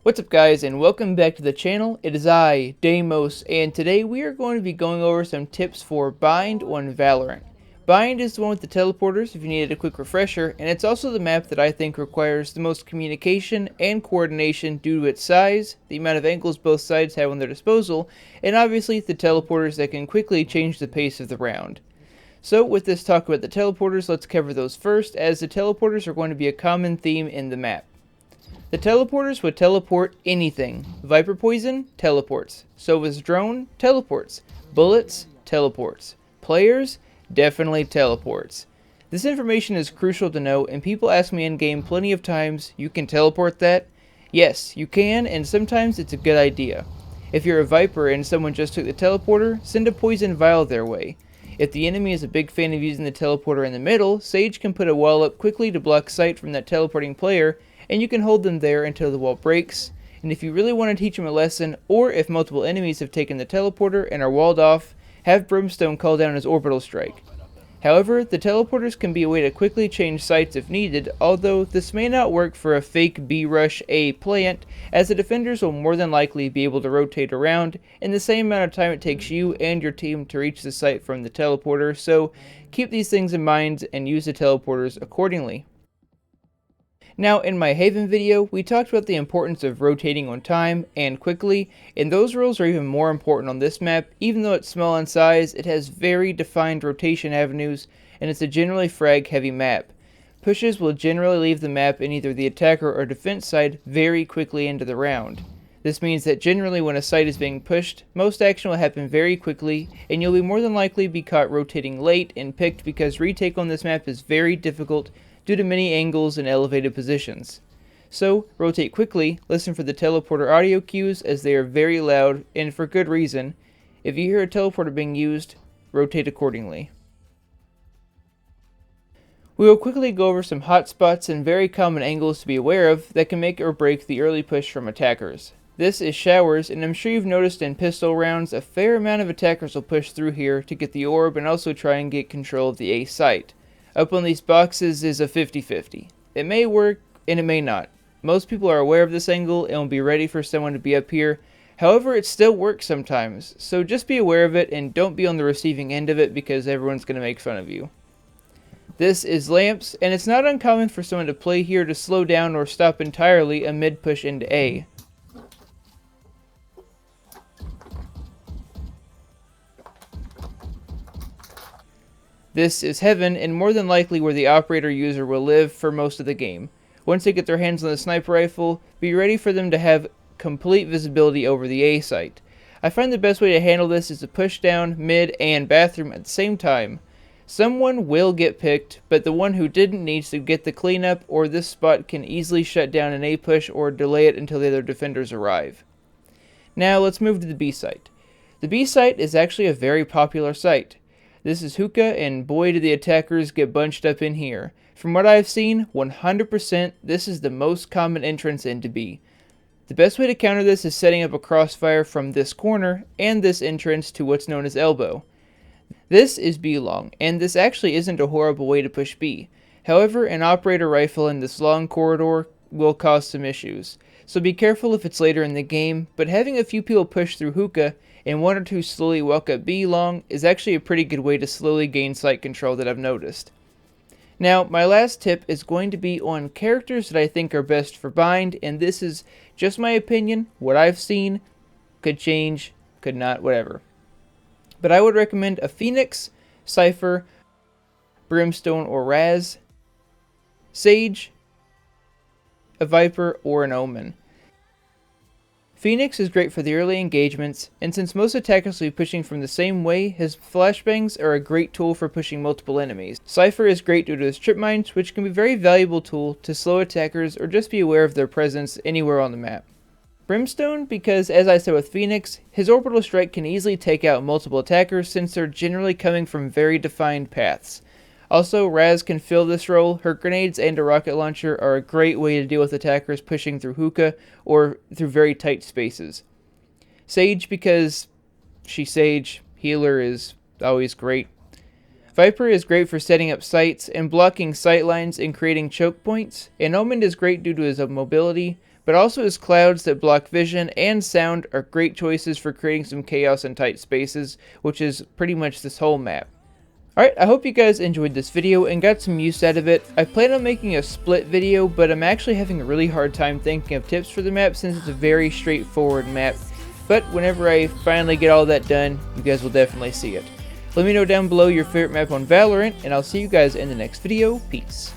What's up guys, and welcome back to the channel. It is I, Deimos, and today we are going to be going over some tips for Bind on Valorant. Bind is the one with the teleporters if you needed a quick refresher, and it's also the map that I think requires the most communication and coordination due to its size, the amount of angles both sides have on their disposal, and obviously the teleporters that can quickly change the pace of the round. So with this talk about the teleporters, let's cover those first, as the teleporters are going to be a common theme in the map. The teleporters would teleport anything. Viper poison, teleports. Sova's drone, teleports. Bullets, teleports. Players, definitely teleports. This information is crucial to know, and people ask me in game plenty of times, you can teleport that? Yes, you can, and sometimes it's a good idea. If you're a Viper and someone just took the teleporter, send a poison vial their way. If the enemy is a big fan of using the teleporter in the middle, Sage can put a wall up quickly to block sight from that teleporting player, and you can hold them there until the wall breaks. And if you really want to teach them a lesson, or if multiple enemies have taken the teleporter and are walled off, have Brimstone call down his orbital strike. However, the teleporters can be a way to quickly change sites if needed, although this may not work for a fake B-Rush A plant, as the defenders will more than likely be able to rotate around in the same amount of time it takes you and your team to reach the site from the teleporter, so keep these things in mind and use the teleporters accordingly. Now, in my Haven video, we talked about the importance of rotating on time and quickly, and those rules are even more important on this map. Even though it's small in size, it has very defined rotation avenues, and it's a generally frag-heavy map. Pushes will generally leave the map in either the attacker or defense side very quickly into the round. This means that generally when a site is being pushed, most action will happen very quickly, and you'll be more than likely be caught rotating late and picked because retake on this map is very difficult due to many angles and elevated positions. So, rotate quickly, listen for the teleporter audio cues as they are very loud, and for good reason. If you hear a teleporter being used, rotate accordingly. We will quickly go over some hotspots and very common angles to be aware of that can make or break the early push from attackers. This is showers, and I'm sure you've noticed in pistol rounds a fair amount of attackers will push through here to get the orb and also try and get control of the A site. Up on these boxes is a 50-50. It may work, and it may not. Most people are aware of this angle and will be ready for someone to be up here. However, it still works sometimes, so just be aware of it and don't be on the receiving end of it because everyone's going to make fun of you. This is lamps, and it's not uncommon for someone to play here to slow down or stop entirely a mid-push into A. This is heaven, and more than likely where the operator user will live for most of the game. Once they get their hands on the sniper rifle, be ready for them to have complete visibility over the A site. I find the best way to handle this is to push down, mid, and bathroom at the same time. Someone will get picked, but the one who didn't needs to get the cleanup, or this spot can easily shut down an A push or delay it until the other defenders arrive. Now let's move to the B site. The B site is actually a very popular site. This is Hookah, and boy do the attackers get bunched up in here. From what I've seen, 100% this is the most common entrance into B. The best way to counter this is setting up a crossfire from this corner and this entrance to what's known as elbow. This is B long, and this actually isn't a horrible way to push B. However, an operator rifle in this long corridor will cause some issues. So be careful if it's later in the game, but having a few people push through Hookah and one or two slowly walk up B long is actually a pretty good way to slowly gain site control that I've noticed. Now, my last tip is going to be on characters that I think are best for Bind, and this is just my opinion, what I've seen, could change, could not, whatever. But I would recommend a Phoenix, Cypher, Brimstone or Raz, Sage, a Viper, or an Omen. Phoenix is great for the early engagements, and since most attackers will be pushing from the same way, his flashbangs are a great tool for pushing multiple enemies. Cypher is great due to his trip mines, which can be a very valuable tool to slow attackers or just be aware of their presence anywhere on the map. Brimstone, because as I said with Phoenix, his orbital strike can easily take out multiple attackers since they're generally coming from very defined paths. Also, Raz can fill this role. Her grenades and a rocket launcher are a great way to deal with attackers pushing through Hookah or through very tight spaces. Sage, because she's Sage, healer is always great. Viper is great for setting up sites and blocking sight lines and creating choke points, and Omen is great due to his mobility, but also his clouds that block vision and sound are great choices for creating some chaos in tight spaces, which is pretty much this whole map. Alright, I hope you guys enjoyed this video and got some use out of it. I plan on making a split video, but I'm actually having a really hard time thinking of tips for the map since it's a very straightforward map. But whenever I finally get all that done, you guys will definitely see it. Let me know down below your favorite map on Valorant, and I'll see you guys in the next video. Peace.